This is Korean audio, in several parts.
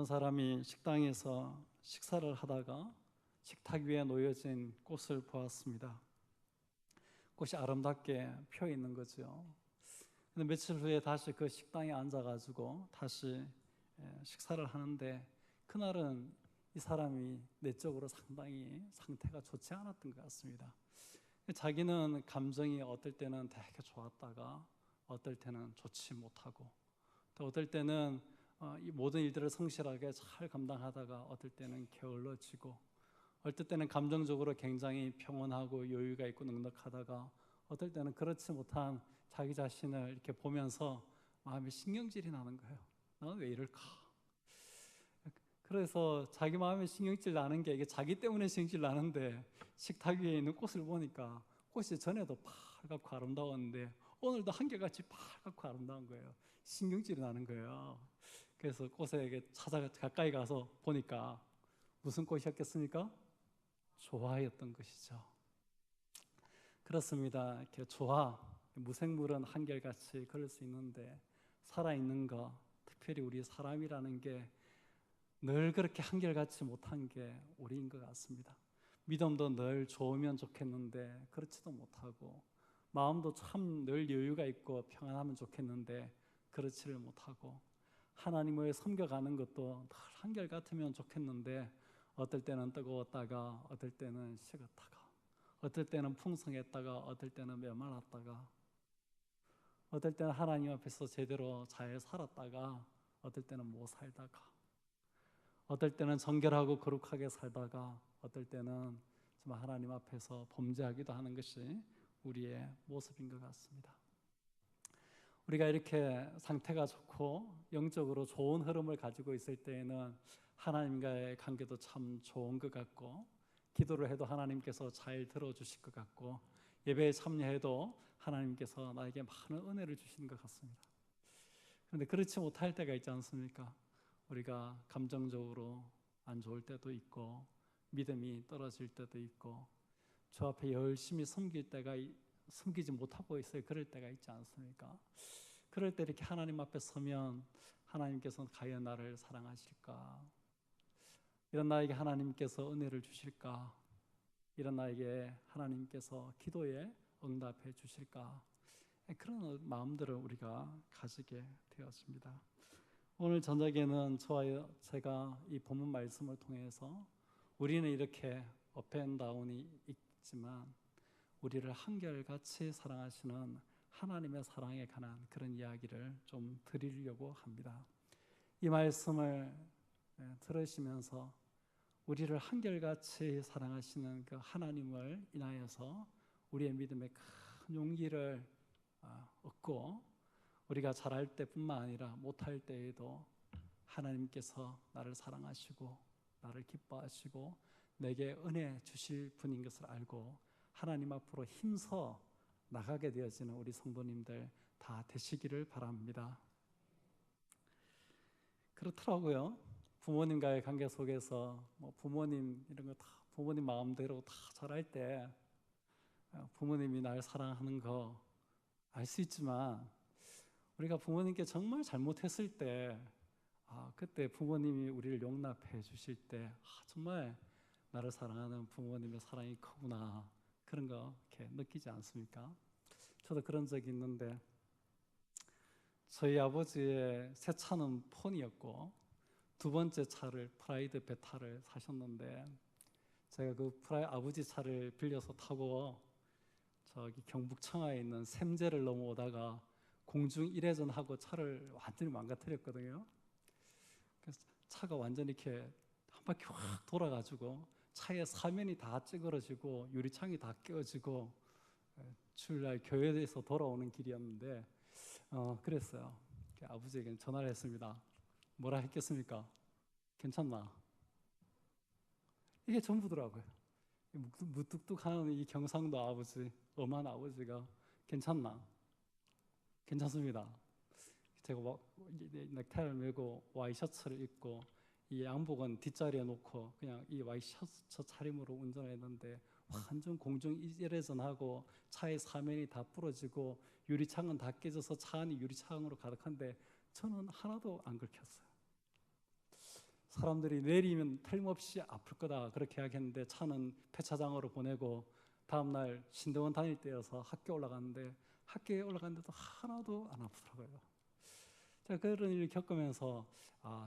어떤 사람이 식당에서 식사를 하다가 식탁 위에 놓여진 꽃을 보았습니다. 꽃이 아름답게 피어 있는 거죠. 근데 며칠 후에 다시 그 식당에 앉아가지고 다시 식사를 하는데, 그날은 이 사람이 내적으로 상당히 상태가 좋지 않았던 것 같습니다. 자기는 감정이 어떨 때는 되게 좋았다가 어떨 때는 좋지 못하고, 또 어떨 때는 이 모든 일들을 성실하게 잘 감당하다가 어떨 때는 게을러지고, 어떨 때는 감정적으로 굉장히 평온하고 여유가 있고 넉넉하다가 어떨 때는 그렇지 못한 자기 자신을 이렇게 보면서 마음에 신경질이 나는 거예요. 나는 왜 이럴까? 그래서 자기 마음에 신경질 나는 게, 이게 자기 때문에 신경질 나는데, 식탁 위에 있는 꽃을 보니까 꽃이 전에도 파랗고 아름다웠는데 오늘도 한결같이 파랗고 아름다운 거예요. 신경질이 나는 거예요. 그래서 꽃에게 가까이 가서 보니까 무슨 꽃이었겠습니까? 조화였던 것이죠. 그렇습니다. 이렇게 조화, 무생물은 한결같이 그럴 수 있는데, 살아있는 것, 특별히 우리 사람이라는 게 늘 그렇게 한결같이 못한 게 우리인 것 같습니다. 믿음도 늘 좋으면 좋겠는데 그렇지도 못하고, 마음도 참 늘 여유가 있고 평안하면 좋겠는데 그렇지를 못하고, 하나님을 섬겨가는 것도 늘 한결같으면 좋겠는데 어떨 때는 뜨거웠다가 어떨 때는 식었다가, 어떨 때는 풍성했다가 어떨 때는 메말랐다가, 어떨 때는 하나님 앞에서 제대로 잘 살았다가 어떨 때는 못 살다가, 어떨 때는 정결하고 거룩하게 살다가 어떨 때는 정말 하나님 앞에서 범죄하기도 하는 것이 우리의 모습인 것 같습니다. 우리가 이렇게 상태가 좋고 영적으로 좋은 흐름을 가지고 있을 때에는 하나님과의 관계도 참 좋은 것 같고, 기도를 해도 하나님께서 잘 들어주실 것 같고, 예배에 참여해도 하나님께서 나에게 많은 은혜를 주시는 것 같습니다. 그런데 그렇지 못할 때가 있지 않습니까? 우리가 감정적으로 안 좋을 때도 있고, 믿음이 떨어질 때도 있고, 주 앞에 열심히 섬기지 못하고 있어요. 그럴 때가 있지 않습니까? 그럴 때 이렇게 하나님 앞에 서면 하나님께서 과연 나를 사랑하실까? 이런 나에게 하나님께서 은혜를 주실까? 이런 나에게 하나님께서 기도에 응답해 주실까? 그런 마음들을 우리가 가지게 되었습니다. 오늘 저녁에는 저와 제가 이 본문 말씀을 통해서 우리는 이렇게 업앤다운이 있지만 우리를 한결같이 사랑하시는 하나님의 사랑에 관한 그런 이야기를 좀 드리려고 합니다. 이 말씀을 들으시면서 우리를 한결같이 사랑하시는 그 하나님을 인하여서 우리의 믿음에 큰 용기를 얻고, 우리가 잘할 때뿐만 아니라 못할 때에도 하나님께서 나를 사랑하시고 나를 기뻐하시고 내게 은혜 주실 분인 것을 알고 하나님 앞으로 힘써 나가게 되어지는 우리 성도님들 다 되시기를 바랍니다. 그렇더라고요. 부모님과의 관계 속에서 부모님 이런 거 다 부모님 마음대로 다 잘할 때 부모님이 날 사랑하는 거 알 수 있지만, 우리가 부모님께 정말 잘못했을 때 그때 부모님이 우리를 용납해 주실 때 정말 나를 사랑하는 부모님의 사랑이 크구나, 그런 거 이렇게 느끼지 않습니까? 저도 그런 적이 있는데, 저희 아버지의 새 차는 폰이었고 두 번째 차를 프라이드 베타를 사셨는데, 제가 그 아버지 차를 빌려서 타고 저기 경북 청하에 있는 샘제를 넘어오다가 공중 1회전 하고 차를 완전히 망가뜨렸거든요. 그래서 차가 완전히 이렇게 한 바퀴 확 돌아가지고 차의 사면이 다 찌그러지고 유리창이 다 깨어지고, 주일날 교회에서 돌아오는 길이었는데 그랬어요. 아버지에게 전화를 했습니다. 뭐라 했겠습니까? 괜찮나? 이게 전부더라고요. 무뚝뚝한 이 경상도 아버지, 엄한 아버지가 괜찮나? 괜찮습니다. 제가 넥타이를 메고 와이셔츠를 입고 이 양복은 뒷자리에 놓고 그냥 이 와이셔츠 차림으로 운전했는데 완전 공중 1회전하고 차의 사면이 다 부러지고 유리창은 다 깨져서 차 안이 유리창으로 가득한데 저는 하나도 안 긁혔어요. 사람들이 내리면 틀림없이 아플 거다 그렇게 이야기했는데 차는 폐차장으로 보내고 다음날 신대원 다닐 때여서 학교 올라갔는데 학교에 올라갔는데도 하나도 안 아프더라고요. 제가 그런 일을 겪으면서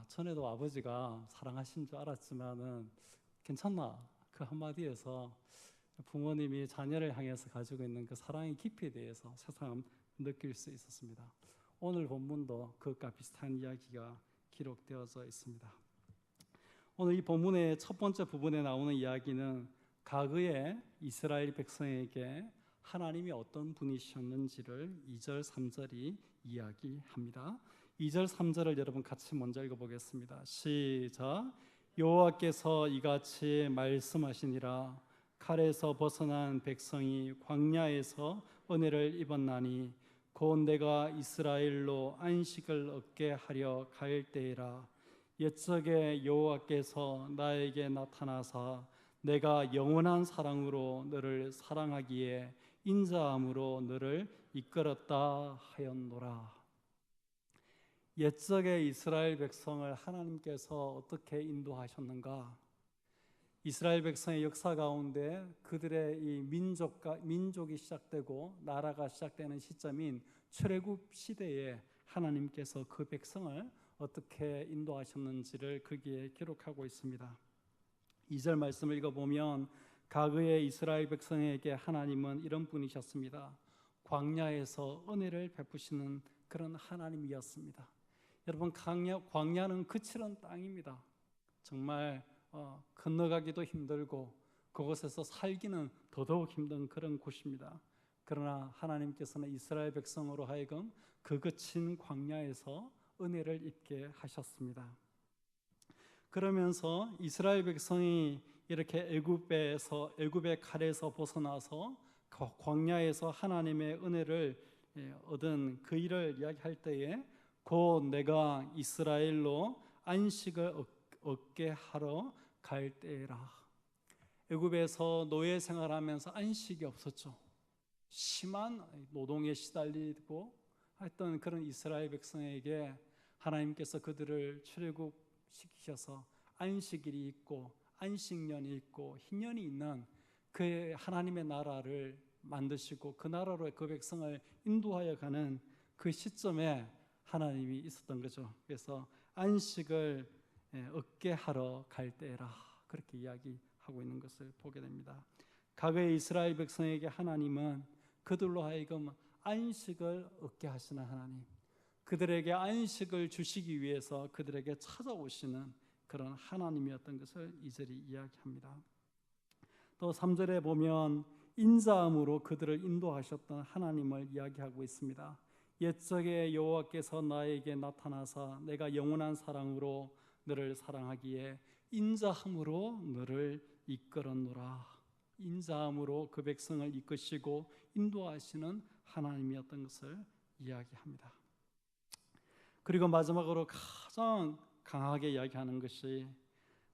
전에도 아버지가 사랑하신 줄 알았지만은 괜찮나 그 한마디에서 부모님이 자녀를 향해서 가지고 있는 그 사랑의 깊이에 대해서 새삼 느낄 수 있었습니다. 오늘 본문도 그것과 비슷한 이야기가 기록되어져 있습니다. 오늘 이 본문의 첫 번째 부분에 나오는 이야기는 과거에 이스라엘 백성에게 하나님이 어떤 분이셨는지를 2절, 3절이 이야기합니다. 2절, 3절을 여러분 같이 먼저 읽어보겠습니다. 시작. 여호와께서 이같이 말씀하시니라. 칼에서 벗어난 백성이 광야에서 은혜를 입었나니 곧 내가 이스라엘로 안식을 얻게 하려 갈 때이라. 옛적에 여호와께서 나에게 나타나사 내가 영원한 사랑으로 너를 사랑하기에 인자함으로 너를 이끌었다 하였노라. 옛적에 이스라엘 백성을 하나님께서 어떻게 인도하셨는가? 이스라엘 백성의 역사 가운데 그들의 이 민족이 시작되고 나라가 시작되는 시점인 출애굽 시대에 하나님께서 그 백성을 어떻게 인도하셨는지를 거기에 기록하고 있습니다. 2절 말씀을 읽어보면 과거의 이스라엘 백성에게 하나님은 이런 분이셨습니다. 광야에서 은혜를 베푸시는 그런 하나님이었습니다. 여러분, 광야는 거칠은 땅입니다. 정말 건너가기도 힘들고 그곳에서 살기는 더더욱 힘든 그런 곳입니다. 그러나 하나님께서는 이스라엘 백성으로 하여금 그 거친 광야에서 은혜를 입게 하셨습니다. 그러면서 이스라엘 백성이 이렇게 애굽의 칼에서 벗어나서 광야에서 하나님의 은혜를 얻은 그 일을 이야기할 때에 곧 내가 이스라엘로 안식을 얻게 하러 갈 때라. 애굽에서 노예 생활하면서 안식이 없었죠. 심한 노동에 시달리고 했던 그런 이스라엘 백성에게 하나님께서 그들을 출애굽시키셔서 안식일이 있고 안식년이 있고 희년이 있는 그 하나님의 나라를 만드시고 그 나라로 그 백성을 인도하여 가는 그 시점에 하나님이 있었던 거죠. 그래서 안식을 얻게 하러 갈 때라 그렇게 이야기하고 있는 것을 보게 됩니다. 과거의 이스라엘 백성에게 하나님은 그들로 하여금 안식을 얻게 하시는 하나님, 그들에게 안식을 주시기 위해서 그들에게 찾아오시는 그런 하나님이었던 것을 2절이 이야기합니다. 또 3절에 보면 인자함으로 그들을 인도하셨던 하나님을 이야기하고 있습니다. 옛적에 여호와께서 나에게 나타나사 내가 영원한 사랑으로 너를 사랑하기에 인자함으로 너를 이끌었노라. 인자함으로 그 백성을 이끄시고 인도하시는 하나님이었던 것을 이야기합니다. 그리고 마지막으로 가장 강하게 이야기하는 것이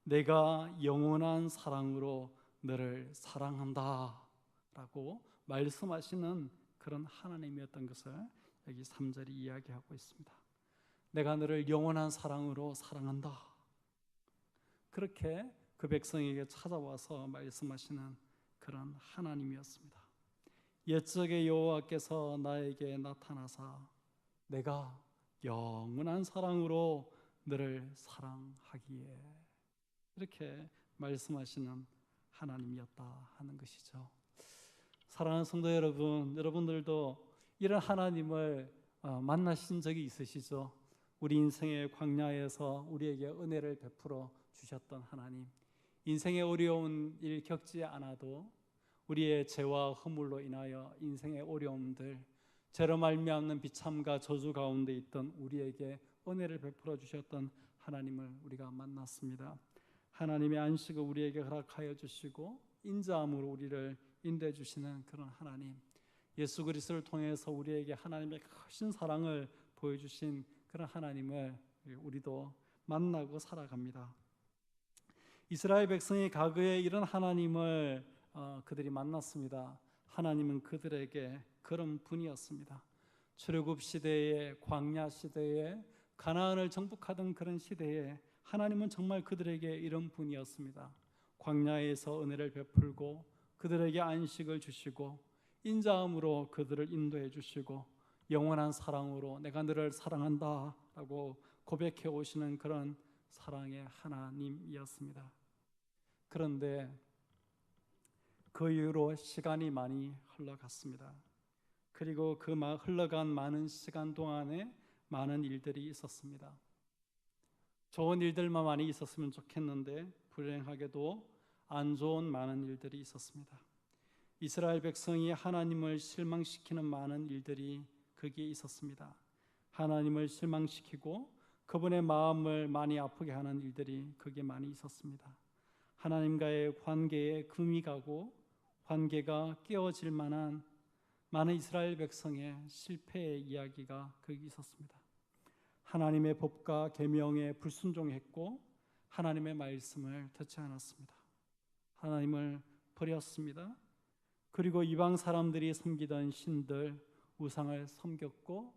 내가 영원한 사랑으로 너를 사랑한다 라고 말씀하시는 그런 하나님이었던 것을 여기 3절이 이야기하고 있습니다. 내가 너를 영원한 사랑으로 사랑한다. 그렇게 그 백성에게 찾아와서 말씀하시는 그런 하나님이었습니다. 옛적에 여호와께서 나에게 나타나사 내가 영원한 사랑으로 너를 사랑하기에 이렇게 말씀하시는 하나님이었다 하는 것이죠. 사랑하는 성도 여러분, 여러분들도 이런 하나님을 만나신 적이 있으시죠? 우리 인생의 광야에서 우리에게 은혜를 베풀어 주셨던 하나님, 인생의 어려운 일 겪지 않아도 우리의 죄와 허물로 인하여 인생의 어려움들, 죄로 말미암는 비참과 저주 가운데 있던 우리에게 은혜를 베풀어 주셨던 하나님을 우리가 만났습니다. 하나님의 안식을 우리에게 허락하여 주시고 인자함으로 우리를 인도해 주시는 그런 하나님, 예수 그리스도를 통해서 우리에게 하나님의 크신 사랑을 보여주신 그런 하나님을 우리도 만나고 살아갑니다. 이스라엘 백성이 과거에 이런 하나님을 그들이 만났습니다. 하나님은 그들에게 그런 분이었습니다. 출애굽 시대에, 광야 시대에, 가나안을 정복하던 그런 시대에 하나님은 정말 그들에게 이런 분이었습니다. 광야에서 은혜를 베풀고 그들에게 안식을 주시고 인자함으로 그들을 인도해 주시고 영원한 사랑으로 내가 너를 사랑한다 라고 고백해 오시는 그런 사랑의 하나님이었습니다. 그런데 그 이후로 시간이 많이 흘러갔습니다. 그리고 그 흘러간 많은 시간 동안에 많은 일들이 있었습니다. 좋은 일들만 많이 있었으면 좋겠는데 불행하게도 안 좋은 많은 일들이 있었습니다. 이스라엘 백성이 하나님을 실망시키는 많은 일들이 거기에 있었습니다. 하나님을 실망시키고 그분의 마음을 많이 아프게 하는 일들이 거기에 많이 있었습니다. 하나님과의 관계에 금이 가고 관계가 깨어질 만한 많은 이스라엘 백성의 실패의 이야기가 거기 있었습니다. 하나님의 법과 계명에 불순종했고 하나님의 말씀을 듣지 않았습니다. 하나님을 버렸습니다. 그리고 이방 사람들이 섬기던 신들, 우상을 섬겼고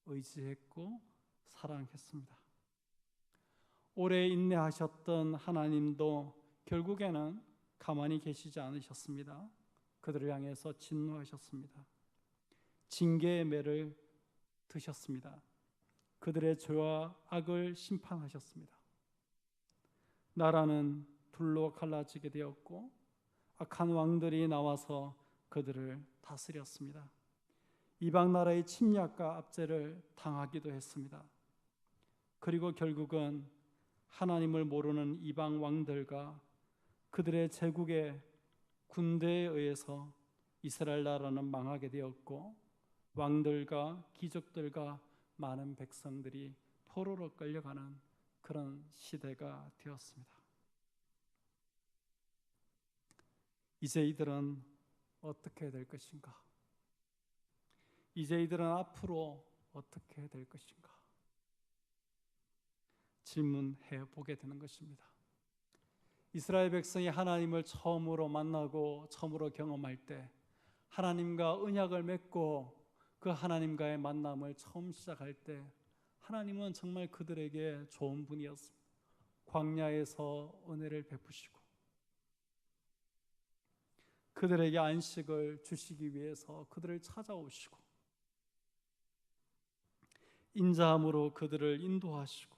의지했고 사랑했습니다. 오래 인내하셨던 하나님도 결국에는 가만히 계시지 않으셨습니다. 그들을 향해서 진노하셨습니다. 징계의 매를 드셨습니다. 그들의 죄와 악을 심판하셨습니다. 나라는 둘로 갈라지게 되었고 악한 왕들이 나와서 그들을 다스렸습니다. 이방 나라의 침략과 압제를 당하기도 했습니다. 그리고 결국은 하나님을 모르는 이방 왕들과 그들의 제국의 군대에 의해서 이스라엘 나라는 망하게 되었고 왕들과 귀족들과 많은 백성들이 포로로 끌려가는 그런 시대가 되었습니다. 이제 이들은 어떻게 될 것인가? 이제 이들은 앞으로 어떻게 될 것인가? 질문해 보게 되는 것입니다. 이스라엘 백성이 하나님을 처음으로 만나고 처음으로 경험할 때 하나님과 언약을 맺고 그 하나님과의 만남을 처음 시작할 때 하나님은 정말 그들에게 좋은 분이었습니다. 광야에서 은혜를 베푸시고 그들에게 안식을 주시기 위해서 그들을 찾아오시고 인자함으로 그들을 인도하시고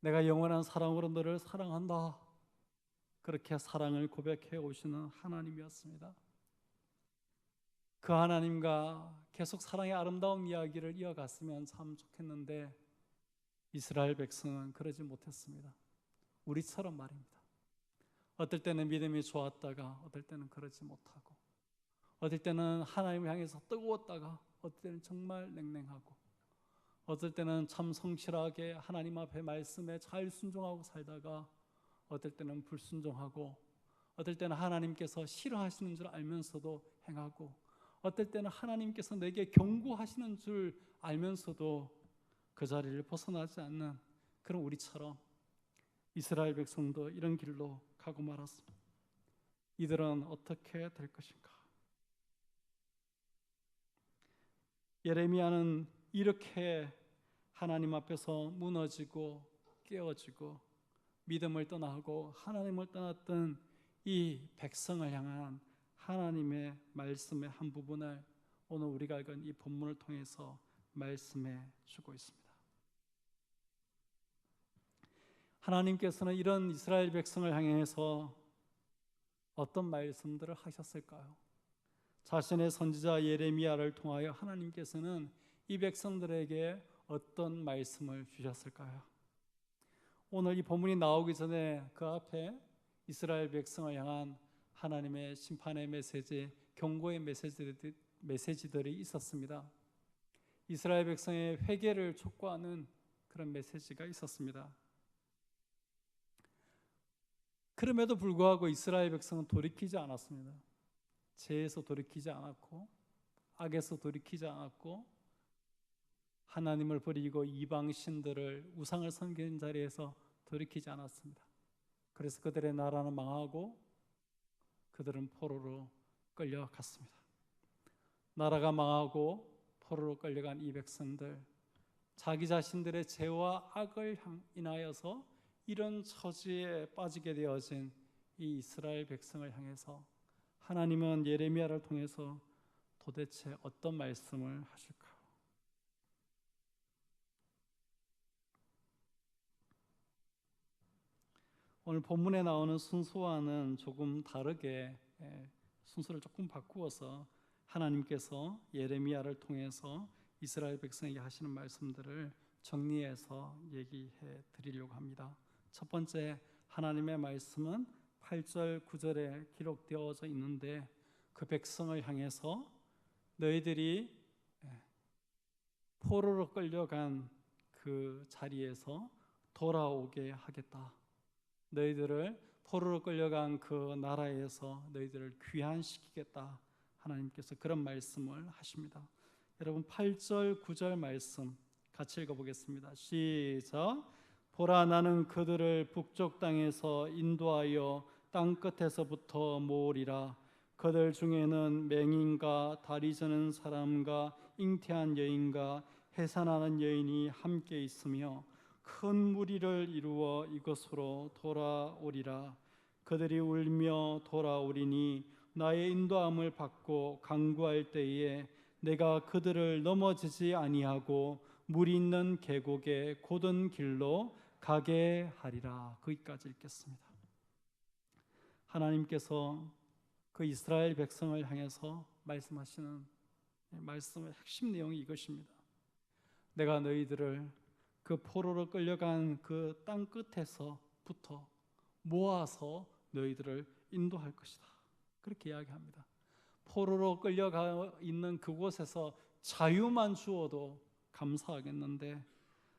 내가 영원한 사랑으로 너를 사랑한다 그렇게 사랑을 고백해 오시는 하나님이었습니다. 그 하나님과 계속 사랑의 아름다운 이야기를 이어갔으면 참 좋겠는데 이스라엘 백성은 그러지 못했습니다. 우리처럼 말입니다. 어떨 때는 믿음이 좋았다가 어떨 때는 그러지 못하고 어떨 때는 하나님을 향해서 뜨거웠다가 어떨 때는 정말 냉랭하고 어떨 때는 참 성실하게 하나님 앞에 말씀에 잘 순종하고 살다가 어떨 때는 불순종하고 어떨 때는 하나님께서 싫어하시는 줄 알면서도 행하고 어떨 때는 하나님께서 내게 경고하시는 줄 알면서도 그 자리를 벗어나지 않는 그런 우리처럼 이스라엘 백성도 이런 길로 가고 말았습니다. 이들은 어떻게 될 것인가? 예레미야는 이렇게 하나님 앞에서 무너지고 깨어지고 믿음을 떠나고 하나님을 떠났던 이 백성을 향한 하나님의 말씀의 한 부분을 오늘 우리가 읽은 이 본문을 통해서 말씀해 주고 있습니다. 하나님께서는 이런 이스라엘 백성을 향해서 어떤 말씀들을 하셨을까요? 자신의 선지자 예레미야를 통하여 하나님께서는 이 백성들에게 어떤 말씀을 주셨을까요? 오늘 이 본문이 나오기 전에 그 앞에 이스라엘 백성을 향한 하나님의 심판의 메시지, 경고의 메시지들이 있었습니다. 이스라엘 백성의 회개를 촉구하는 그런 메시지가 있었습니다. 그럼에도 불구하고 이스라엘 백성은 돌이키지 않았습니다. 죄에서 돌이키지 않았고 악에서 돌이키지 않았고 하나님을 버리고 이방 신들을 우상을 섬기는 자리에서 돌이키지 않았습니다. 그래서 그들의 나라는 망하고 그들은 포로로 끌려갔습니다. 나라가 망하고 포로로 끌려간 이 백성들 자기 자신들의 죄와 악을 인하여서 이런 처지에 빠지게 되어진 이 이스라엘 백성을 향해서 하나님은 예레미야를 통해서 도대체 어떤 말씀을 하실까요? 오늘 본문에 나오는 순서와는 조금 다르게 순서를 조금 바꾸어서 하나님께서 예레미야를 통해서 이스라엘 백성에게 하시는 말씀들을 정리해서 얘기해 드리려고 합니다. 첫 번째 하나님의 말씀은 8절 9절에 기록되어져 있는데 그 백성을 향해서 너희들이 포로로 끌려간 그 자리에서 돌아오게 하겠다. 너희들을 포로로 끌려간 그 나라에서 너희들을 귀환시키겠다. 하나님께서 그런 말씀을 하십니다. 여러분 8절 9절 말씀 같이 읽어보겠습니다. 시작. 보라, 나는 그들을 북쪽 땅에서 인도하여 땅끝에서부터 모으리라. 그들 중에는 맹인과 다리 저는 사람과 잉태한 여인과 해산하는 여인이 함께 있으며 큰 무리를 이루어 이곳으로 돌아오리라. 그들이 울며 돌아오리니 나의 인도함을 받고 강구할 때에 내가 그들을 넘어지지 아니하고 물이 있는 계곡의 곧은 길로 가게 하리라. 거기까지 읽겠습니다. 하나님께서 그 이스라엘 백성을 향해서 말씀하시는 말씀의 핵심 내용이 이것입니다. 내가 너희들을 그 포로로 끌려간 그 땅 끝에서부터 모아서 너희들을 인도할 것이다. 그렇게 이야기합니다. 포로로 끌려가 있는 그곳에서 자유만 주어도 감사하겠는데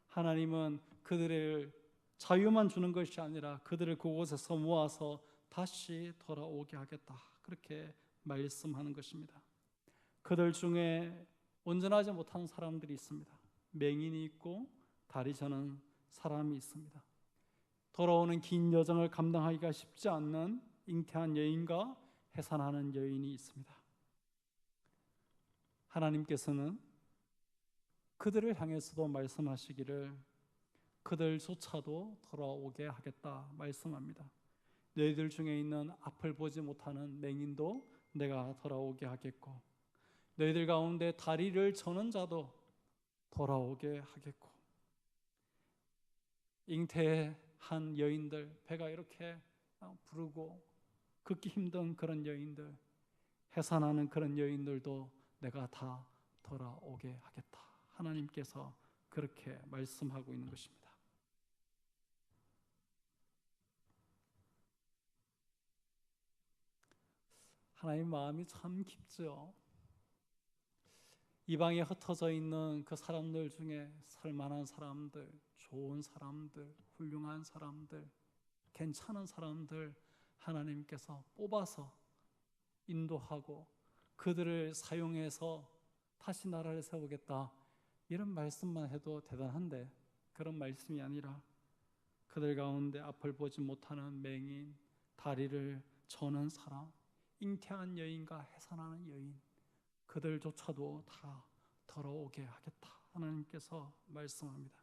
하나님은 그들을 자유만 주는 것이 아니라 그들을 그곳에서 모아서 다시 돌아오게 하겠다. 그렇게 말씀하는 것입니다. 그들 중에 온전하지 못한 사람들이 있습니다. 맹인이 있고 다리 저는 사람이 있습니다. 돌아오는 긴 여정을 감당하기가 쉽지 않는 잉태한 여인과 해산하는 여인이 있습니다. 하나님께서는 그들을 향해서도 말씀하시기를 그들조차도 돌아오게 하겠다 말씀합니다. 너희들 중에 있는 앞을 보지 못하는 맹인도 내가 돌아오게 하겠고 너희들 가운데 다리를 저는 자도 돌아오게 하겠고 잉태한 여인들, 배가 이렇게 부르고 걷기 힘든 그런 여인들, 해산하는 그런 여인들도 내가 다 돌아오게 하겠다. 하나님께서 그렇게 말씀하고 있는 것입니다. 하나님 마음이 참 깊죠. 이방에 흩어져 있는 그 사람들 중에 살만한 사람들, 좋은 사람들, 훌륭한 사람들, 괜찮은 사람들 하나님께서 뽑아서 인도하고 그들을 사용해서 다시 나라를 세우겠다. 이런 말씀만 해도 대단한데 그런 말씀이 아니라 그들 가운데 앞을 보지 못하는 맹인, 다리를 저는 사람, 잉태한 여인과 해산하는 여인, 그들조차도 다 돌아오게 하겠다. 하나님께서 말씀합니다.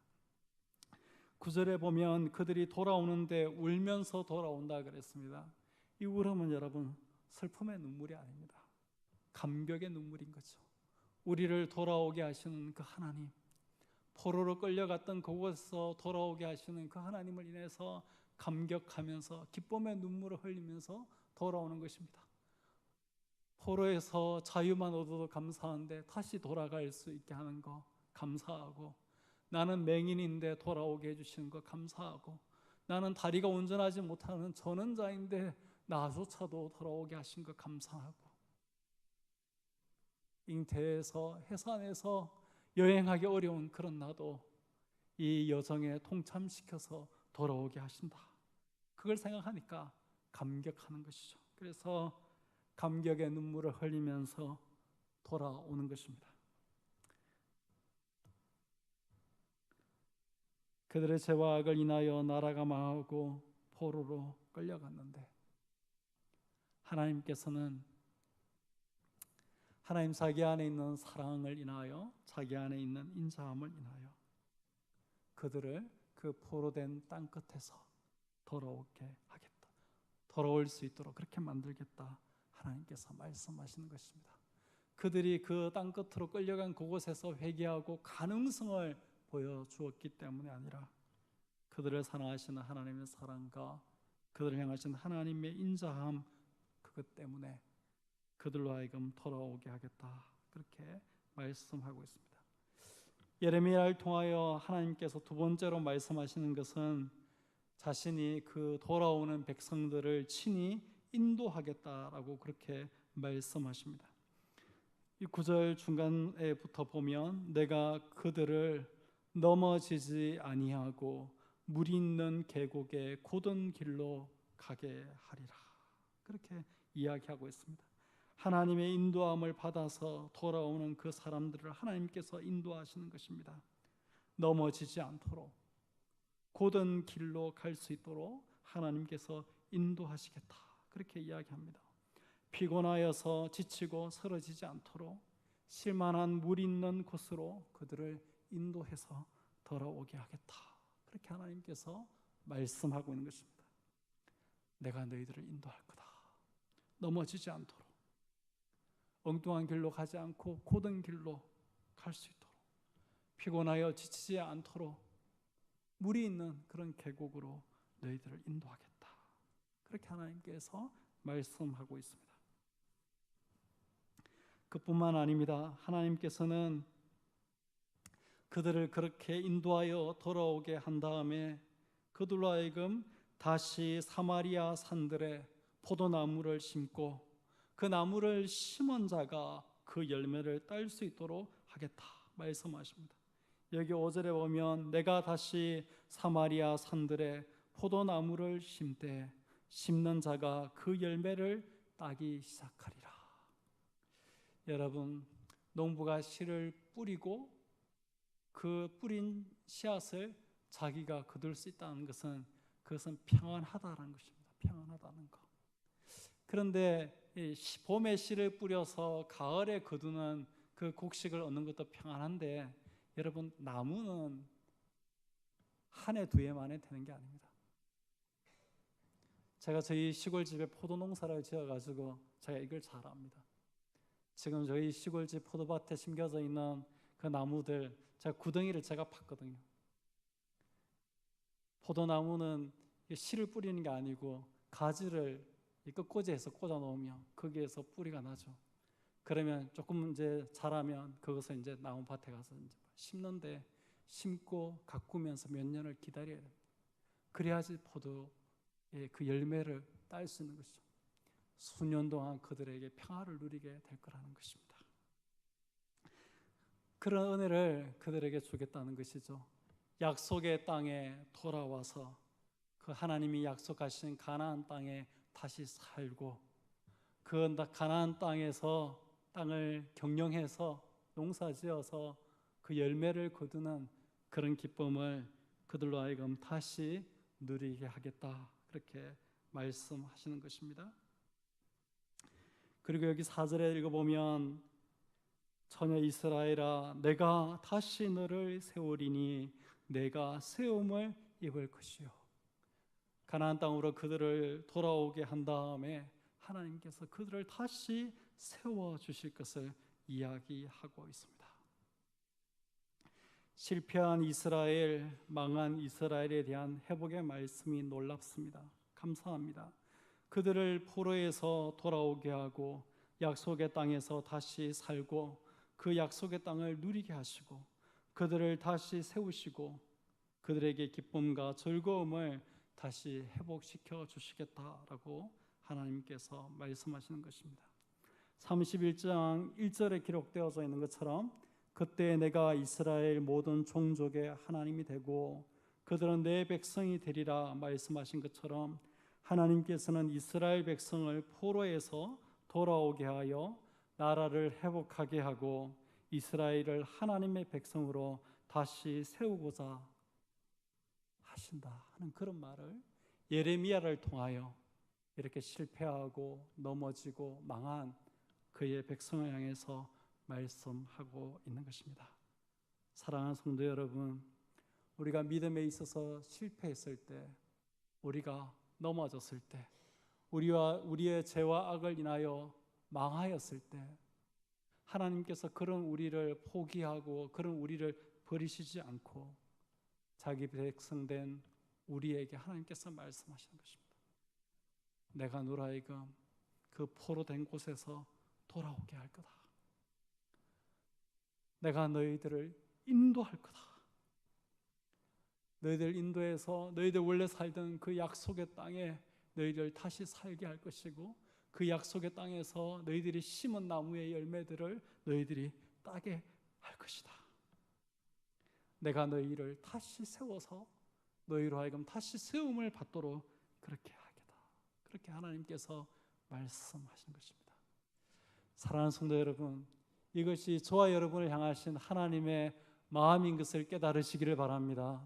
9절에 보면 그들이 돌아오는데 울면서 돌아온다 그랬습니다. 이 울음은 여러분 슬픔의 눈물이 아닙니다. 감격의 눈물인 거죠. 우리를 돌아오게 하시는 그 하나님, 포로로 끌려갔던 그곳에서 돌아오게 하시는 그 하나님을 인해서 감격하면서 기쁨의 눈물을 흘리면서 돌아오는 것입니다. 포로에서 자유만 얻어도 감사한데 다시 돌아갈 수 있게 하는 거 감사하고, 나는 맹인인데 돌아오게 해주시는 거 감사하고, 나는 다리가 온전하지 못하는 전원자인데 나조차도 돌아오게 하신 거 감사하고, 잉태에서 해산에서 여행하기 어려운 그런 나도 이 여정에 동참시켜서 돌아오게 하신다. 그걸 생각하니까 감격하는 것이죠. 그래서 감격의 눈물을 흘리면서 돌아오는 것입니다. 그들의 죄와 악을 인하여 나라가 망하고 포로로 끌려갔는데 하나님께서는 하나님 자기 안에 있는 사랑을 인하여, 자기 안에 있는 인자함을 인하여 그들을 그 포로된 땅 끝에서 돌아오게 하겠다. 돌아올 수 있도록 그렇게 만들겠다. 하나님께서 말씀하시는 것입니다. 그들이 그 땅 끝으로 끌려간 그곳에서 회개하고 가능성을 보여주었기 때문이 아니라 그들을 사랑하시는 하나님의 사랑과 그들을 향하신 하나님의 인자함, 그것 때문에 그들로 하여금 돌아오게 하겠다. 그렇게 말씀하고 있습니다. 예레미야를 통하여 하나님께서 두 번째로 말씀하시는 것은 자신이 그 돌아오는 백성들을 친히 인도하겠다라고 그렇게 말씀하십니다. 이 9절 중간에부터 보면 내가 그들을 넘어지지 아니하고 물이 있는 계곡의 곧은 길로 가게 하리라. 그렇게 이야기하고 있습니다. 하나님의 인도함을 받아서 돌아오는 그 사람들을 하나님께서 인도하시는 것입니다. 넘어지지 않도록 곧은 길로 갈 수 있도록 하나님께서 인도하시겠다. 그렇게 이야기합니다. 피곤하여서 지치고 쓰러지지 않도록 쉴만한 물 있는 곳으로 그들을 인도해서 돌아오게 하겠다. 그렇게 하나님께서 말씀하고 있는 것입니다. 내가 너희들을 인도할 거다. 넘어지지 않도록 엉뚱한 길로 가지 않고 곧은 길로 갈 수 있도록 피곤하여 지치지 않도록 물이 있는 그런 계곡으로 너희들을 인도하겠다. 그렇게 하나님께서 말씀하고 있습니다. 그뿐만 아닙니다. 하나님께서는 그들을 그렇게 인도하여 돌아오게 한 다음에 그들로 하여금 다시 사마리아 산들에 포도나무를 심고 그 나무를 심은 자가 그 열매를 딸 수 있도록 하겠다 말씀하십니다. 여기 5절에 보면 내가 다시 사마리아 산들에 포도나무를 심되 심는 자가 그 열매를 따기 시작하리라. 여러분, 농부가 씨를 뿌리고 그 뿌린 씨앗을 자기가 거둘 수 있다는 것은 그것은 평안하다는 것입니다. 평안하다는 것. 그런데 봄에 씨를 뿌려서 가을에 거두는 그 곡식을 얻는 것도 평안한데 여러분, 나무는 한 해 두 해 만에 되는 게 아닙니다. 제가 저희 시골집에 포도 농사를 지어가지고 제가 이걸 잘 압니다. 지금 저희 시골집 포도밭에 심겨져 있는 그 나무들 제가 구덩이를 제가 팠거든요. 포도나무는 씨를 뿌리는 게 아니고 가지를 끝꽂이에서 꽂아 놓으면 거기에서 뿌리가 나죠. 그러면 조금 이제 자라면 그것을 이제 나무밭에 가서 이제 심는데 심고 가꾸면서 몇 년을 기다려야 됩니다. 그래야지 포도의 그 열매를 딸 수 있는 것이죠. 수년 동안 그들에게 평화를 누리게 될 거라는 것입니다. 그런 은혜를 그들에게 주겠다는 것이죠. 약속의 땅에 돌아와서 그 하나님이 약속하신 가나안 땅에 다시 살고 그 가나안 땅에서 땅을 경영해서 농사지어서 그 열매를 거두는 그런 기쁨을 그들로 하여금 다시 누리게 하겠다. 그렇게 말씀하시는 것입니다. 그리고 여기 4절에 읽어보면 처녀 이스라엘아 내가 다시 너를 세우리니 내가 세움을 입을 것이요. 가나안 땅으로 그들을 돌아오게 한 다음에 하나님께서 그들을 다시 세워주실 것을 이야기하고 있습니다. 실패한 이스라엘, 망한 이스라엘에 대한 회복의 말씀이 놀랍습니다. 감사합니다. 그들을 포로에서 돌아오게 하고 약속의 땅에서 다시 살고 그 약속의 땅을 누리게 하시고 그들을 다시 세우시고 그들에게 기쁨과 즐거움을 다시 회복시켜 주시겠다라고 하나님께서 말씀하시는 것입니다. 31장 1절에 기록되어져 있는 것처럼 그때 내가 이스라엘 모든 종족의 하나님이 되고 그들은 내 백성이 되리라 말씀하신 것처럼 하나님께서는 이스라엘 백성을 포로에서 돌아오게 하여 나라를 회복하게 하고 이스라엘을 하나님의 백성으로 다시 세우고자 하신다 하는 그런 말을 예레미야를 통하여 이렇게 실패하고 넘어지고 망한 그의 백성을 향해서 말씀하고 있는 것입니다. 사랑하는 성도 여러분, 우리가 믿음에 있어서 실패했을 때, 우리가 넘어졌을 때, 우리의 죄와 악을 인하여 망하였을 때, 하나님께서 그런 우리를 포기하고 그런 우리를 버리시지 않고 자기 백성된 우리에게 하나님께서 말씀하시는 것입니다. 내가 너로 하여금 그 포로된 곳에서 돌아오게 할 거다. 내가 너희들을 인도할 거다. 너희들 인도해서 너희들 원래 살던 그 약속의 땅에 너희들 다시 살게 할 것이고, 그 약속의 땅에서 너희들이 심은 나무의 열매들을 너희들이 따게 할 것이다. 내가 너희를 다시 세워서 너희로 하여금 다시 세움을 받도록 그렇게 하겠다. 그렇게 하나님께서 말씀하신 것입니다. 사랑하는 성도 여러분, 이것이 저와 여러분을 향하신 하나님의 마음인 것을 깨달으시기를 바랍니다.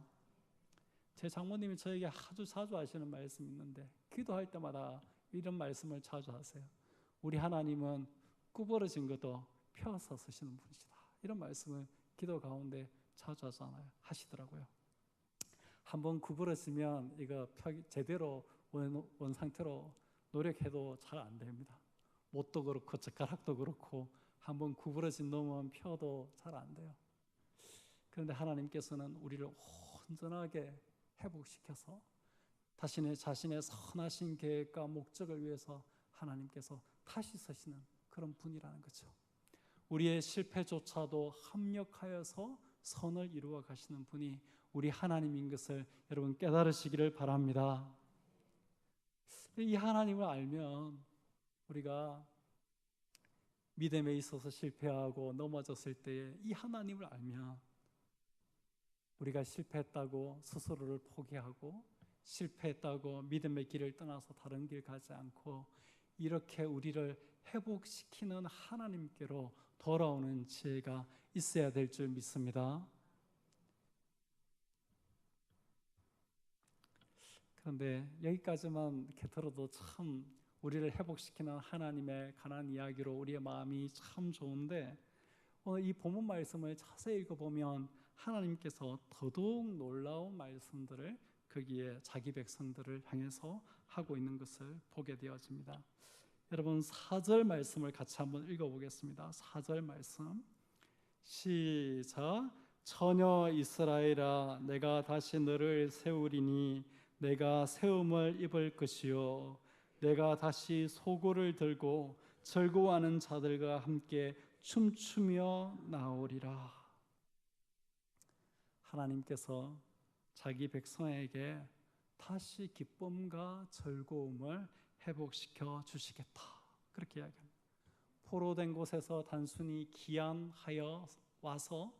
제 장모님이 저에게 아주 자주 하시는 말씀이 있는데, 기도할 때마다 이런 말씀을 자주 하세요. 우리 하나님은 구부러진 것도 펴서 쓰시는 분이시다. 이런 말씀을 기도 가운데 자주 하시더라고요. 한번 구부러지면 이거 제대로 원 상태로 노력해도 잘 안 됩니다. 못도 그렇고 젓가락도 그렇고 한번 구부러진 놈은 펴도 잘 안 돼요. 그런데 하나님께서는 우리를 온전하게 회복시켜서 자신의 선하신 계획과 목적을 위해서 하나님께서 다시 서시는 그런 분이라는 거죠. 우리의 실패조차도 합력하여서 선을 이루어 가시는 분이 우리 하나님인 것을 여러분 깨달으시기를 바랍니다. 이 하나님을 알면 우리가 믿음에 있어서 실패하고 넘어졌을 때에 이 하나님을 알면 우리가 실패했다고 스스로를 포기하고 실패했다고 믿음의 길을 떠나서 다른 길 가지 않고 이렇게 우리를 회복시키는 하나님께로 돌아오는 지혜가 있어야 될 줄 믿습니다. 그런데 여기까지만 이렇게 들어도 참 우리를 회복시키는 하나님에 관한 이야기로 우리의 마음이 참 좋은데, 오늘 이 본문 말씀을 자세히 읽어보면 하나님께서 더더욱 놀라운 말씀들을 거기에 자기 백성들을 향해서 하고 있는 것을 보게 되어집니다. 여러분 4절 말씀을 같이 한번 읽어보겠습니다. 4절 말씀 시작. 처녀 이스라엘아, 내가 다시 너를 세우리니 내가 세움을 입을 것이요 내가 다시 소고를 들고 즐거워하는 자들과 함께 춤추며 나오리라. 하나님께서 자기 백성에게 다시 기쁨과 즐거움을 회복시켜 주시겠다, 그렇게 이야기합니다. 포로된 곳에서 단순히 귀환하여 와서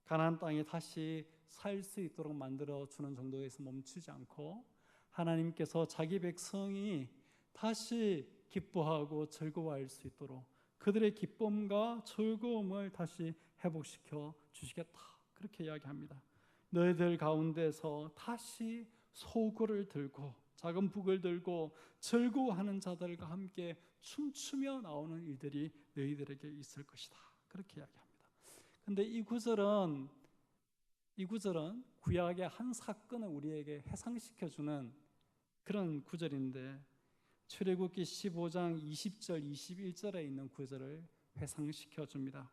가나안 땅에 다시 살 수 있도록 만들어 주는 정도에서 멈추지 않고 하나님께서 자기 백성이 다시 기뻐하고 즐거워할 수 있도록 그들의 기쁨과 즐거움을 다시 회복시켜 주시겠다, 그렇게 이야기합니다. 너희들 가운데서 다시 소고를 들고 작은 북을 들고 즐거워하는 자들과 함께 춤추며 나오는 일들이 너희들에게 있을 것이다, 그렇게 이야기합니다. 그런데 이 구절은 구약의 한 사건을 우리에게 회상시켜주는 그런 구절인데, 출애굽기 15장 20절 21절에 있는 구절을 회상시켜줍니다.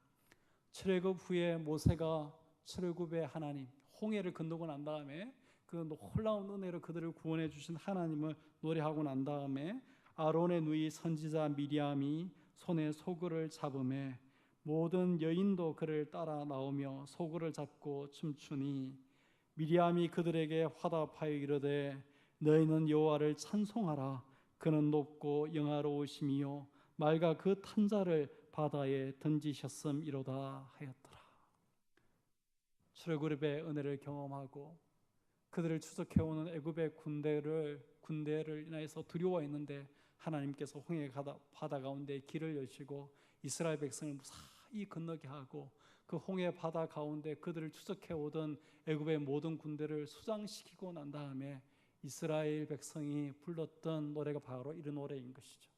출애굽 후에 모세가 출애굽의 하나님 홍해를 건너고 난 다음에 그 놀라운 은혜로 그들을 구원해 주신 하나님을 노래하고 난 다음에 아론의 누이 선지자 미리암이 손에 소굴을 잡음에 모든 여인도 그를 따라 나오며 소굴을 잡고 춤추니 미리암이 그들에게 화답하여 이르되 너희는 여호와를 찬송하라. 그는 높고 영화로우심이요 말과 그 탄자를 바다에 던지셨음이로다 하였더라. 출애굽의 은혜를 경험하고 그들을 추적해오는 애굽의 군대를 인하여서 두려워했는데 하나님께서 홍해 바다 가운데 길을 여시고 이스라엘 백성을 무사히 건너게 하고 그 홍해 바다 가운데 그들을 추적해오던 애굽의 모든 군대를 수장시키고 난 다음에 이스라엘 백성이 불렀던 노래가 바로 이런 노래인 것이죠.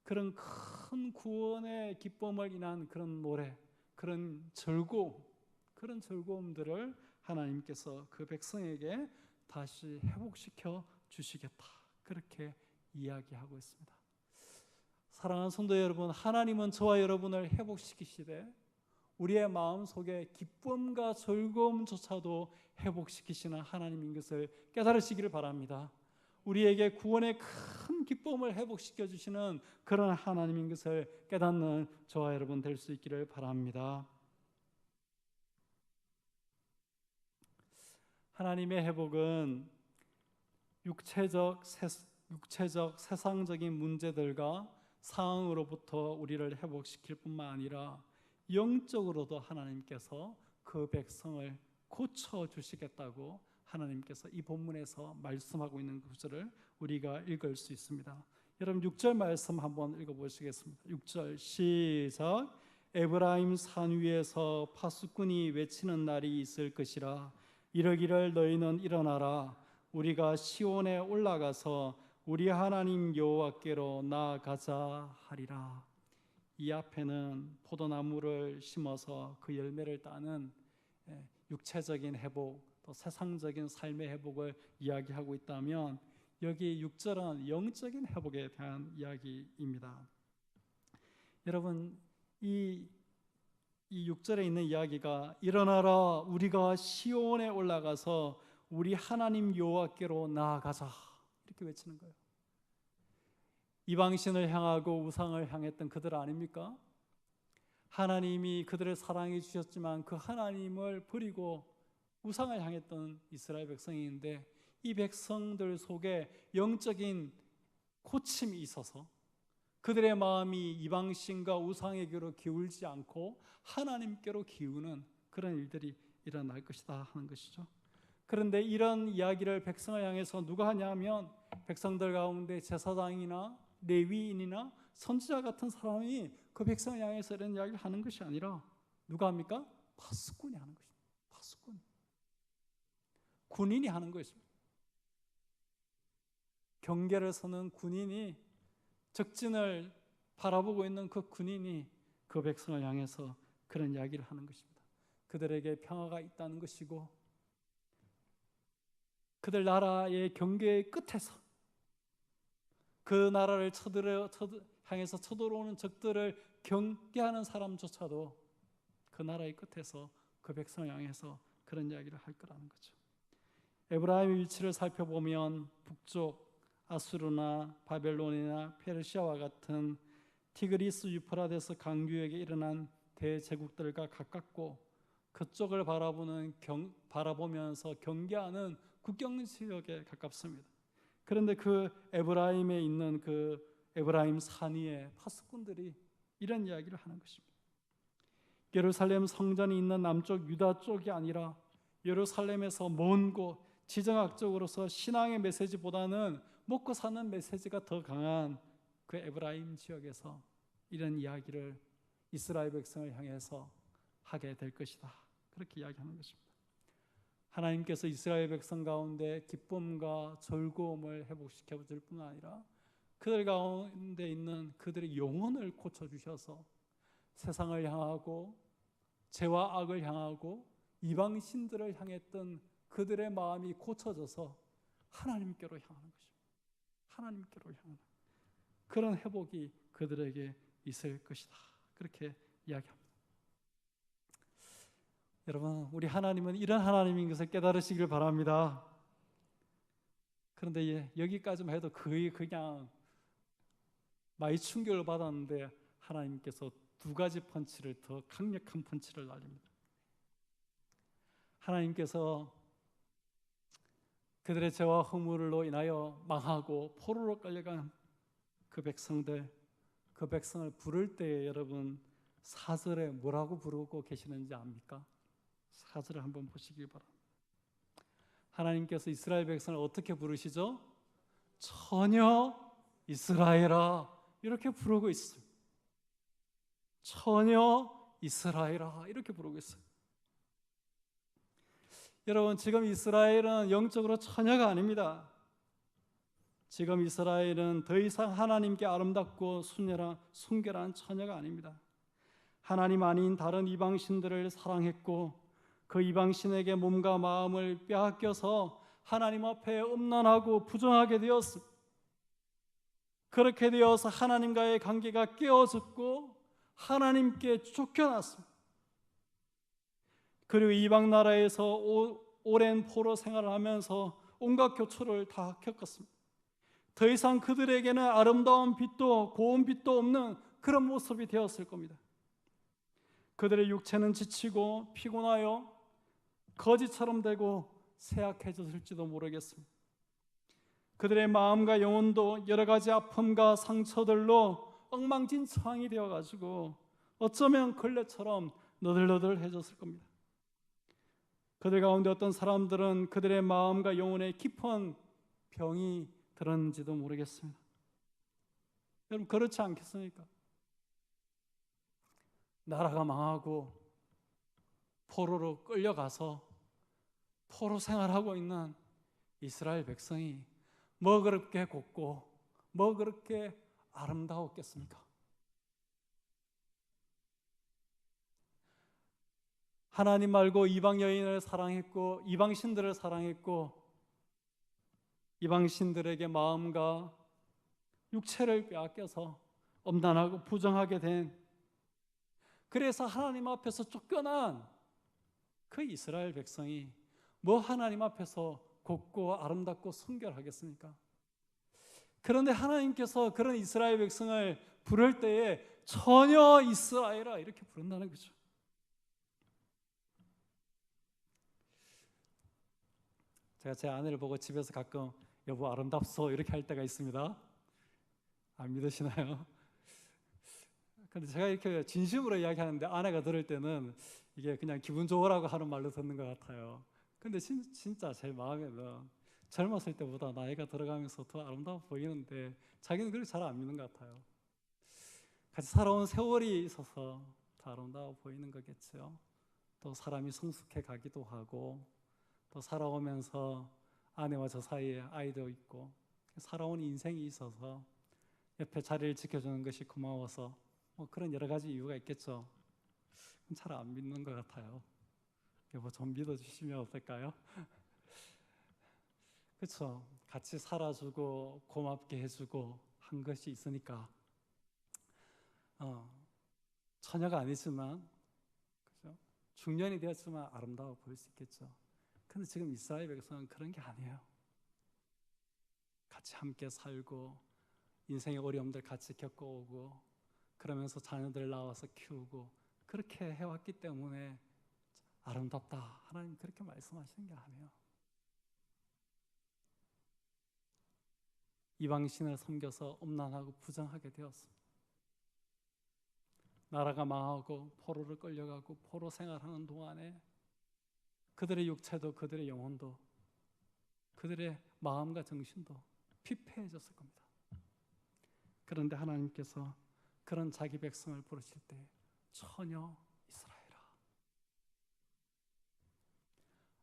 그런 큰 구원의 기쁨을 인한 그런 노래, 그런 즐거움들을 하나님께서 그 백성에게 다시 회복시켜 주시겠다, 그렇게 이야기하고 있습니다. 사랑하는 성도 여러분, 하나님은 저와 여러분을 회복시키시되 우리의 마음속에 기쁨과 즐거움조차도 회복시키시는 하나님인 것을 깨달으시기를 바랍니다. 우리에게 구원의 큰 기쁨을 회복시켜 주시는 그런 하나님인 것을 깨닫는 저와 여러분 될 수 있기를 바랍니다. 하나님의 회복은 육체적 세상적인 문제들과 상황으로부터 우리를 회복시킬 뿐만 아니라 영적으로도 하나님께서 그 백성을 고쳐주시겠다고 하나님께서 이 본문에서 말씀하고 있는 구절을 우리가 읽을 수 있습니다. 여러분 6절 말씀 한번 읽어보시겠습니다. 6절 시작. 에브라임 산 위에서 파수꾼이 외치는 날이 있을 것이라. 이러기를 너희는 일어나라. 우리가 시온에 올라가서 우리 하나님 여호와께로 나아가자 하리라. 이 앞에는 포도나무를 심어서 그 열매를 따는 육체적인 회복, 또 세상적인 삶의 회복을 이야기하고 있다면, 여기 6절은 영적인 회복에 대한 이야기입니다. 여러분, 이 6절에 있는 이야기가 일어나라, 우리가 시온에 올라가서 우리 하나님 여호와께로 나아가자, 이렇게 외치는 거예요. 이방신을 향하고 우상을 향했던 그들 아닙니까? 하나님이 그들을 사랑해 주셨지만 그 하나님을 버리고 우상을 향했던 이스라엘 백성인데, 이 백성들 속에 영적인 고침이 있어서 그들의 마음이 이방신과 우상에게로 기울지 않고 하나님께로 기우는 그런 일들이 일어날 것이다 하는 것이죠. 그런데 이런 이야기를 백성을 향해서 누가 하냐면, 백성들 가운데 제사장이나 레위인이나 선지자 같은 사람이 그 백성을 향해서 이런 이야기를 하는 것이 아니라 누가 합니까? 파수꾼이 하는 것입니다. 파수꾼, 군인이 하는 것입니다. 경계를 서는 군인이, 적진을 바라보고 있는 그 군인이 그 백성을 향해서 그런 이야기를 하는 것입니다. 그들에게 평화가 있다는 것이고, 그들 나라의 경계의 끝에서 그 나라를 향해서 쳐들어오는 적들을 경계하는 사람조차도 그 나라의 끝에서 그 백성을 향해서 그런 이야기를 할 거라는 거죠. 에브라임의 위치를 살펴보면 북쪽 아수르나 바벨론이나 페르시아와 같은 티그리스 유프라데스 강류에게 일어난 대제국들과 가깝고, 그쪽을 바라보면서 경계하는 국경 지역에 가깝습니다. 그런데 그 에브라임에 있는 그 에브라임 산 위에 파수꾼들이 이런 이야기를 하는 것입니다. 예루살렘 성전이 있는 남쪽 유다 쪽이 아니라 예루살렘에서 먼 곳, 지정학적으로서 신앙의 메시지보다는 먹고 사는 메시지가 더 강한 그 에브라임 지역에서 이런 이야기를 이스라엘 백성을 향해서 하게 될 것이다, 그렇게 이야기하는 것입니다. 하나님께서 이스라엘 백성 가운데 기쁨과 즐거움을 회복시켜 줄 뿐 아니라 그들 가운데 있는 그들의 영혼을 고쳐주셔서 세상을 향하고 죄와 악을 향하고 이방신들을 향했던 그들의 마음이 고쳐져서 하나님께로 향하는 것입니다. 하나님께로 향하는 그런 회복이 그들에게 있을 것이다, 그렇게 이야기합니다. 여러분, 우리 하나님은 이런 하나님인 것을 깨달으시길 바랍니다. 그런데 여기까지만 해도 거의 그냥 많이 충격을 받았는데, 하나님께서 두 가지 펀치를, 더 강력한 펀치를 날립니다. 하나님께서 그들의 죄와 허물로 인하여 망하고 포로로 끌려간 그 백성을 부를 때에 여러분 4절에 뭐라고 부르고 계시는지 압니까? 4절을 한번 보시기 바랍니다. 하나님께서 이스라엘 백성을 어떻게 부르시죠? 처녀 이스라엘아, 이렇게 부르고 있습니다. 처녀 이스라엘아, 이렇게 부르고 있어요. 여러분, 지금 이스라엘은 영적으로 처녀가 아닙니다. 지금 이스라엘은 더 이상 하나님께 아름답고 순결한 처녀가 아닙니다. 하나님 아닌 다른 이방신들을 사랑했고 그 이방신에게 몸과 마음을 빼앗겨서 하나님 앞에 음란하고 부정하게 되었습니다. 그렇게 되어서 하나님과의 관계가 깨어졌고 하나님께 쫓겨났습니다. 그리고 이방 나라에서 오랜 포로 생활을 하면서 온갖 교초를 다 겪었습니다. 더 이상 그들에게는 아름다운 빛도 고운 빛도 없는 그런 모습이 되었을 겁니다. 그들의 육체는 지치고 피곤하여 거지처럼 되고 쇠약해졌을지도 모르겠습니다. 그들의 마음과 영혼도 여러 가지 아픔과 상처들로 엉망진창이 되어가지고 어쩌면 걸레처럼 너덜너덜해졌을 겁니다. 그들 가운데 어떤 사람들은 그들의 마음과 영혼에 깊은 병이 들었는지도 모르겠습니다. 여러분, 그렇지 않겠습니까? 나라가 망하고 포로로 끌려가서 포로 생활하고 있는 이스라엘 백성이 뭐 그렇게 곱고 뭐 그렇게 아름다웠겠습니까? 하나님 말고 이방 여인을 사랑했고 이방 신들을 사랑했고 이방신들에게 마음과 육체를 빼앗겨서 엄난하고 부정하게 된, 그래서 하나님 앞에서 쫓겨난 그 이스라엘 백성이 뭐 하나님 앞에서 곱고 아름답고 순결하겠습니까? 그런데 하나님께서 그런 이스라엘 백성을 부를 때에 처녀 이스라엘아 이렇게 부른다는 거죠. 제가 제 아내를 보고 집에서 가끔 여보 아름답소 이렇게 할 때가 있습니다. 안 믿으시나요? 근데 제가 이렇게 진심으로 이야기하는데 아내가 들을 때는 이게 그냥 기분 좋으라고 하는 말로 듣는 것 같아요. 근데 진짜 제 마음에는 젊었을 때보다 나이가 들어가면서 더 아름다워 보이는데 자기는 그렇게 잘 안 믿는 것 같아요. 같이 살아온 세월이 있어서 더 아름다워 보이는 거겠죠. 또 사람이 성숙해 가기도 하고 또 살아오면서 아내와 저 사이에 아이도 있고 살아온 인생이 있어서 옆에 자리를 지켜주는 것이 고마워서 뭐 그런 여러 가지 이유가 있겠죠. 잘 안 믿는 것 같아요. 여보 좀 믿어주시면 어떨까요? 그렇죠. 같이 살아주고 고맙게 해주고 한 것이 있으니까 처녀가 아니지만 그렇죠? 중년이 되었지만 아름다워 보일 수 있겠죠. 근데 지금 이스라엘 백성은 그런 게 아니에요. 같이 함께 살고 인생의 어려움들 같이 겪어오고 그러면서 자녀들 낳아서 키우고 그렇게 해왔기 때문에 아름답다. 하나님 그렇게 말씀하시는 게 아니에요. 이방신을 섬겨서 음란하고 부정하게 되었습니다. 나라가 망하고 포로를 끌려가고 포로 생활하는 동안에 그들의 육체도 그들의 영혼도 그들의 마음과 정신도 피폐해졌을 겁니다. 그런데 하나님께서 그런 자기 백성을 부르실 때 처녀 이스라엘아,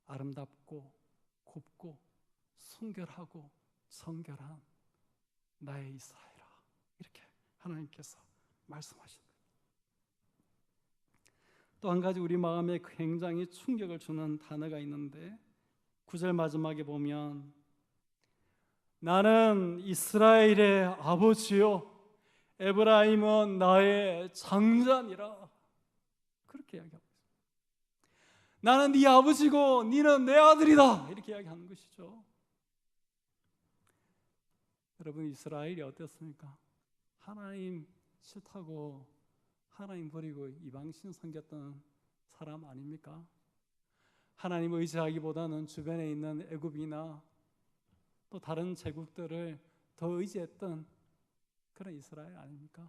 아름답고 곱고 순결하고 정결한 나의 이스라엘아, 이렇게 하나님께서 말씀하신 거예요. 또 한 가지 우리 마음에 굉장히 충격을 주는 단어가 있는데 9절 마지막에 보면 나는 이스라엘의 아버지요 에브라임은 나의 장자니라, 그렇게 이야기하고 있어요. 나는 네 아버지고 네는 내 아들이다, 이렇게 이야기하는 것이죠. 여러분, 이스라엘이 어땠습니까? 하나님 싫다고 하나님 버리고 이방신 섬겼던 사람 아닙니까? 하나님 의지하기보다는 주변에 있는 애굽이나 또 다른 제국들을 더 의지했던 그런 이스라엘 아닙니까?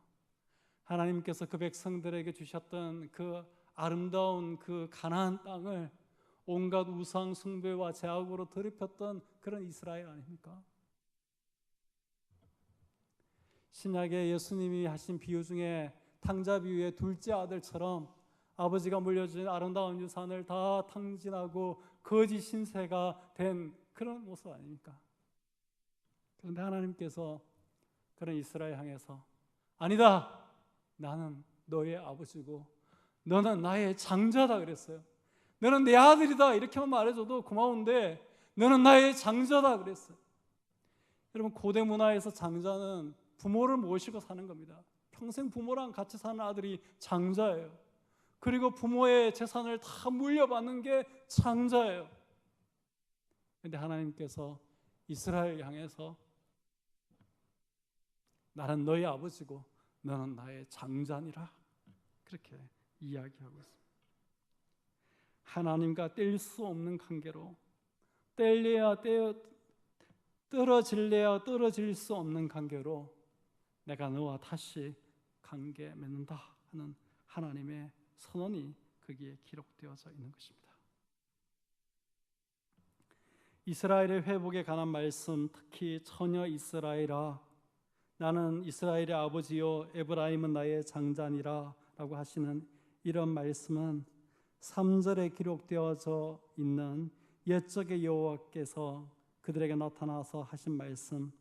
하나님께서 그 백성들에게 주셨던 그 아름다운 그 가나안 땅을 온갖 우상 숭배와 제약으로 더럽혔던 그런 이스라엘 아닙니까? 신약에 예수님이 하신 비유 중에 탕자 비유의 둘째 아들처럼 아버지가 물려준 아름다운 유산을 다 탕진하고 거짓 신세가 된 그런 모습 아닙니까? 그런데 하나님께서 그런 이스라엘 향해서 아니다, 나는 너의 아버지고 너는 나의 장자다 그랬어요. 너는 내 아들이다 이렇게만 말해줘도 고마운데 너는 나의 장자다 그랬어요. 여러분, 고대 문화에서 장자는 부모를 모시고 사는 겁니다. 평생 부모랑 같이 사는 아들이 장자예요. 그리고 부모의 재산을 다 물려받는 게 장자예요. 그런데 하나님께서 이스라엘 향해서 나는 너의 아버지고 너는 나의 장자니라 그렇게 이야기하고 있습니다. 하나님과 뗄 수 없는 관계로, 뗄래야 떨어질래야 떨어질 수 없는 관계로 내가 너와 다시 관계 맺는다 하는 하나님의 선언이 거기에 기록되어져 있는 것입니다. 이스라엘의 회복에 관한 말씀, 특히 처녀 이스라엘아 나는 이스라엘의 아버지요 에브라임은 나의 장자니라 라고 하시는 이런 말씀은 3절에 기록되어져 있는 옛적의 여호와께서 그들에게 나타나서 하신 말씀,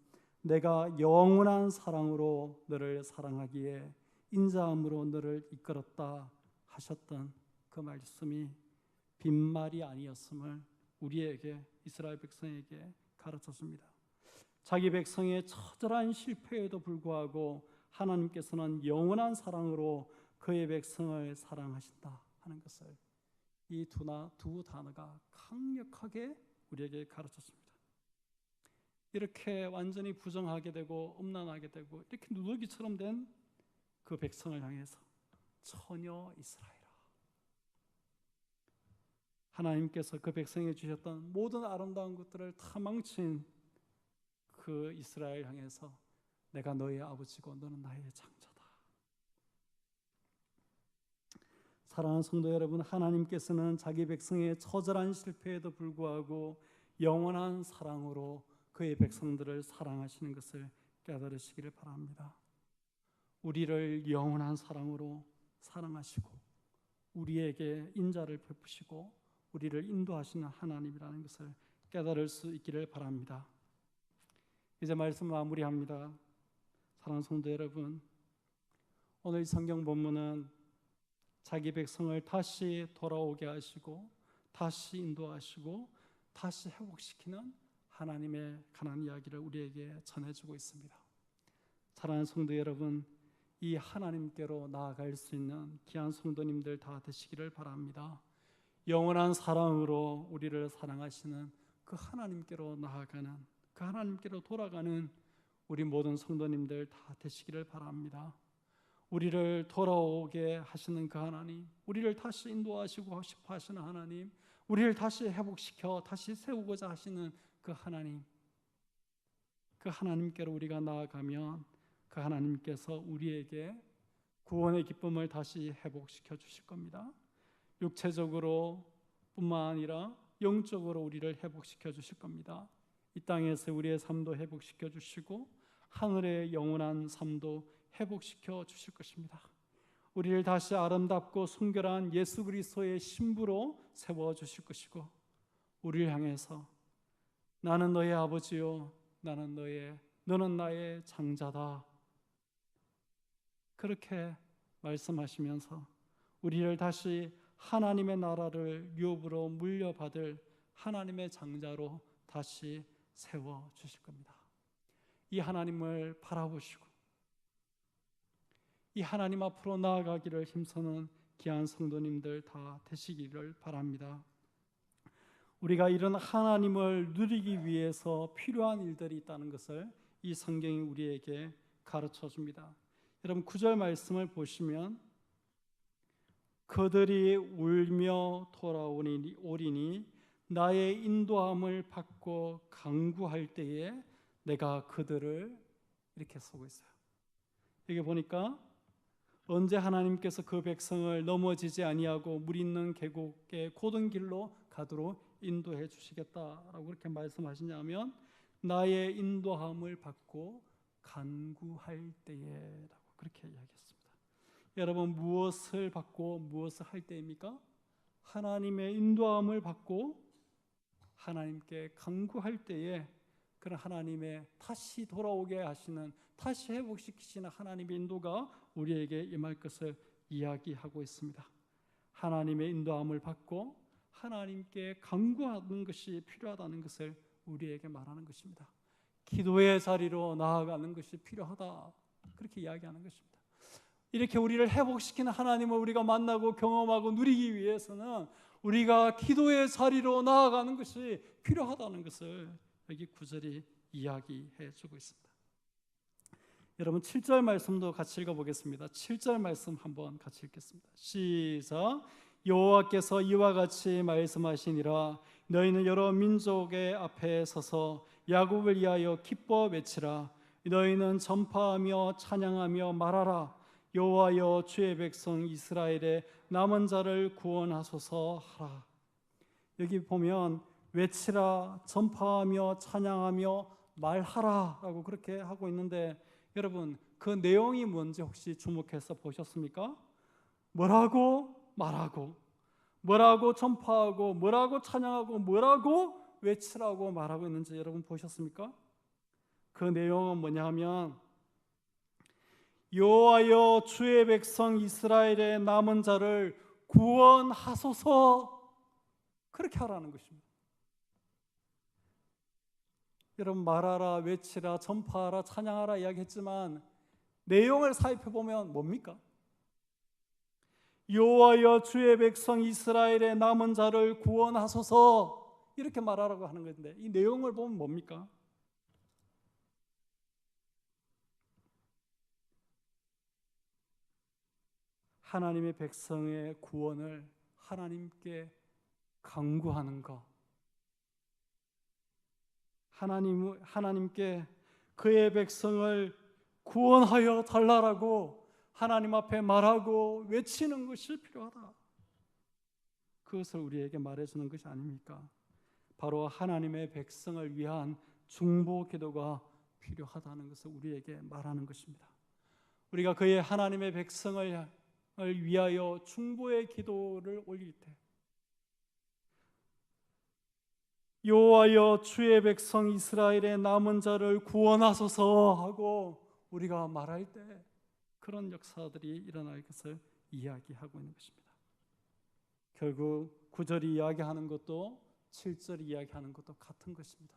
내가 영원한 사랑으로 너를 사랑하기에 인자함으로 너를 이끌었다 하셨던 그 말씀이 빈말이 아니었음을 우리에게, 이스라엘 백성에게 가르쳐줍니다. 자기 백성의 처절한 실패에도 불구하고 하나님께서는 영원한 사랑으로 그의 백성을 사랑하신다 하는 것을 이 두 단어가 강력하게 우리에게 가르쳤습니다. 이렇게 완전히 부정하게 되고 음란하게 되고 이렇게 누더기처럼 된 그 백성을 향해서 처녀 이스라엘아, 하나님께서 그 백성에 주셨던 모든 아름다운 것들을 다 망친 그 이스라엘 향해서 내가 너의 아버지고 너는 나의 장자다. 사랑하는 성도 여러분, 하나님께서는 자기 백성의 처절한 실패에도 불구하고 영원한 사랑으로 그의 백성들을 사랑하시는 것을 깨달으시기를 바랍니다. 우리를 영원한 사랑으로 사랑하시고 우리에게 인자를 베푸시고 우리를 인도하시는 하나님이라는 것을 깨달을 수 있기를 바랍니다. 이제 말씀 마무리합니다. 사랑하는 성도 여러분, 오늘 이 성경 본문은 자기 백성을 다시 돌아오게 하시고 다시 인도하시고 다시 회복시키는 하나님의 가난 이야기를 우리에게 전해주고 있습니다. 사랑하는 성도 여러분, 이 하나님께로 나아갈 수 있는 귀한 성도님들 다 되시기를 바랍니다. 영원한 사랑으로 우리를 사랑하시는 그 하나님께로 나아가는, 그 하나님께로 돌아가는 우리 모든 성도님들 다 되시기를 바랍니다. 우리를 돌아오게 하시는 그 하나님, 우리를 다시 인도하시고 싶어 하시는 하나님, 우리를 다시 회복시켜 다시 세우고자 하시는 그 하나님, 그 하나님께로 우리가 나아가면 그 하나님께서 우리에게 구원의 기쁨을 다시 회복시켜 주실 겁니다. 육체적으로 뿐만 아니라 영적으로 우리를 회복시켜 주실 겁니다. 이 땅에서 우리의 삶도 회복시켜 주시고 하늘의 영원한 삶도 회복시켜 주실 것입니다. 우리를 다시 아름답고 순결한 예수 그리스도의 신부로 세워 주실 것이고 우리를 향해서 나는 너의 아버지요 너는 나의 장자다 그렇게 말씀하시면서 우리를 다시 하나님의 나라를 유업으로 물려받을 하나님의 장자로 다시 세워 주실 겁니다. 이 하나님을 바라보시고 이 하나님 앞으로 나아가기를 힘쓰는 귀한 성도님들 다 되시기를 바랍니다. 우리가 이런 하나님을 누리기 위해서 필요한 일들이 있다는 것을 이 성경이 우리에게 가르쳐 줍니다. 여러분 9절 말씀을 보시면 그들이 울며 돌아오리니 나의 인도함을 받고 강구할 때에 내가 그들을 이렇게 쓰고 있어요. 여기 보니까 언제 하나님께서 그 백성을 넘어지지 아니하고 물 있는 계곡의 고든 길로 가도록 인도해 주시겠다라고 그렇게 말씀하시냐면 나의 인도함을 받고 간구할 때에라고 그렇게 이야기했습니다. 여러분 무엇을 받고 무엇을 할 때입니까? 하나님의 인도함을 받고 하나님께 간구할 때에 그런 하나님의 다시 돌아오게 하시는 다시 회복시키시는 하나님의 인도가 우리에게 임할 것을 이야기하고 있습니다. 하나님의 인도함을 받고 하나님께 간구하는 것이 필요하다는 것을 우리에게 말하는 것입니다. 기도의 자리로 나아가는 것이 필요하다, 그렇게 이야기하는 것입니다. 이렇게 우리를 회복시키는 하나님을 우리가 만나고 경험하고 누리기 위해서는 우리가 기도의 자리로 나아가는 것이 필요하다는 것을 여기 9절이 이야기해 주고 있습니다. 여러분 7절 말씀도 같이 읽어보겠습니다. 7절 말씀 한번 같이 읽겠습니다. 시작. 여호와께서 이와 같이 말씀하시니라. 너희는 여러 민족의 앞에 서서 야곱을 위하여 기뻐 외치라. 너희는 전파하며 찬양하며 말하라. 여호와여 주의 백성 이스라엘의 남은 자를 구원하소서 하라. 여기 보면 외치라, 전파하며 찬양하며 말하라 라고 그렇게 하고 있는데, 여러분 그 내용이 뭔지 혹시 주목해서 보셨습니까? 뭐라고 말하고, 뭐라고 전파하고, 뭐라고 찬양하고, 뭐라고 외치라고 말하고 있는지 여러분 보셨습니까? 그 내용은 뭐냐 하면 여호와여 주의 백성 이스라엘의 남은 자를 구원하소서, 그렇게 하라는 것입니다. 여러분 말하라, 외치라, 전파하라, 찬양하라 이야기했지만 내용을 살펴보면 뭡니까? 여호와여 주의 백성 이스라엘의 남은 자를 구원하소서, 이렇게 말하라고 하는 건데 이 내용을 보면 뭡니까? 하나님의 백성의 구원을 하나님께 간구하는 것, 하나님께 그의 백성을 구원하여 달라라고 하나님 앞에 말하고 외치는 것이 필요하다. 그것을 우리에게 말해주는 것이 아닙니까? 바로 하나님의 백성을 위한 중보 기도가 필요하다는 것을 우리에게 말하는 것입니다. 우리가 그의 하나님의 백성을 위하여 중보의 기도를 올릴 때 여호와여 주의 백성 이스라엘의 남은 자를 구원하소서 하고 우리가 말할 때 그런 역사들이 일어날 것을 이야기하고 있는 것입니다. 결국 9절이 이야기하는 것도 7절이 이야기하는 것도 같은 것입니다.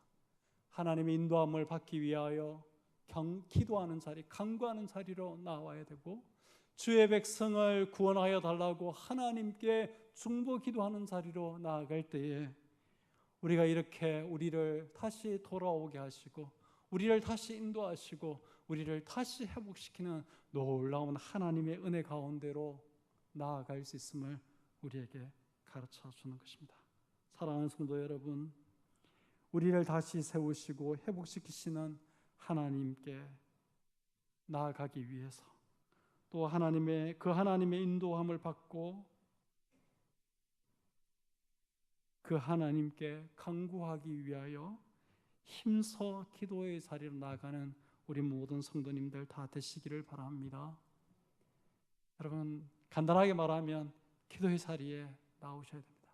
하나님의 인도함을 받기 위하여 기도하는 자리, 간구하는 자리로 나와야 되고, 주의 백성을 구원하여 달라고 하나님께 중보 기도하는 자리로 나아갈 때에 우리가 이렇게 우리를 다시 돌아오게 하시고 우리를 다시 인도하시고 우리를 다시 회복시키는 놀라운 하나님의 은혜 가운데로 나아갈 수 있음을 우리에게 가르쳐 주는 것입니다. 사랑하는 성도 여러분, 우리를 다시 세우시고 회복시키시는 하나님께 나아가기 위해서 또 그 하나님의 인도함을 받고 그 하나님께 간구하기 위하여 힘써 기도의 자리로 나아가는 우리 모든 성도님들 다 되시기를 바랍니다. 여러분 간단하게 말하면 기도의 자리에 나오셔야 됩니다.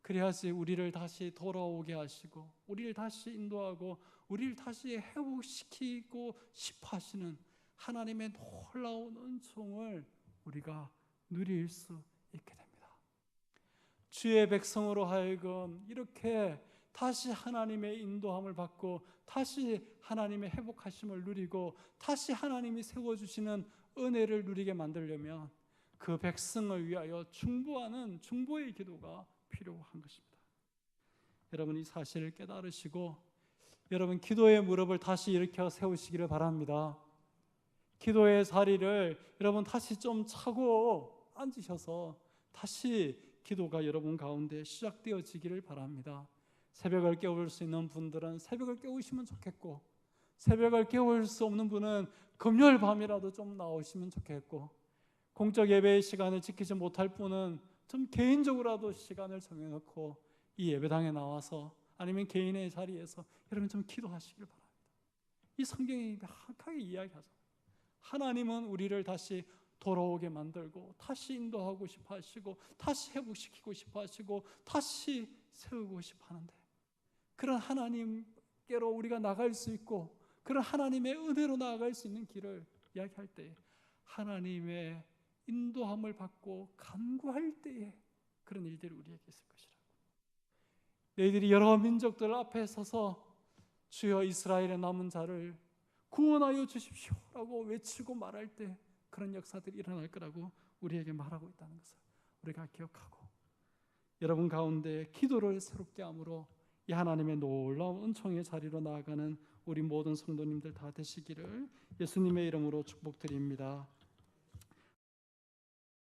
그래야지 우리를 다시 돌아오게 하시고 우리를 다시 인도하고 우리를 다시 회복시키고 싶어 하시는 하나님의 놀라운 은총을 우리가 누릴 수 있게 됩니다. 주의 백성으로 하여금 이렇게 다시 하나님의 인도함을 받고 다시 하나님의 회복하심을 누리고 다시 하나님이 세워주시는 은혜를 누리게 만들려면 그 백성을 위하여 중보하는 중보의 기도가 필요한 것입니다. 여러분 이 사실을 깨달으시고 여러분 기도의 무릎을 다시 일으켜 세우시기를 바랍니다. 기도의 자리를 여러분 다시 좀 차고 앉으셔서 다시 기도가 여러분 가운데 시작되어지기를 바랍니다. 새벽을 깨울 수 있는 분들은 새벽을 깨우시면 좋겠고, 새벽을 깨울 수 없는 분은 금요일 밤이라도 좀 나오시면 좋겠고, 공적 예배의 시간을 지키지 못할 분은 좀 개인적으로라도 시간을 정해놓고 이 예배당에 나와서 아니면 개인의 자리에서 여러분 좀 기도하시길 바랍니다. 이 성경이 명확하게 이야기하잖아요. 하나님은 우리를 다시 돌아오게 만들고 다시 인도하고 싶어 하시고 다시 회복시키고 싶어 하시고 다시 세우고 싶어 하는데, 그런 하나님께로 우리가 나갈 수 있고 그런 하나님의 은혜로 나아갈 수 있는 길을 이야기할 때 하나님의 인도함을 받고 간구할 때에 그런 일들이 우리에게 있을 것이라고. 너희들이 여러 민족들 앞에 서서 주여 이스라엘의 남은 자를 구원하여 주십시오라고 외치고 말할 때 그런 역사들이 일어날 거라고 우리에게 말하고 있다는 것을 우리가 기억하고, 여러분 가운데 기도를 새롭게 함으로 이 하나님의 놀라운 은총의 자리로 나아가는 우리 모든 성도님들 다 되시기를 예수님의 이름으로 축복드립니다.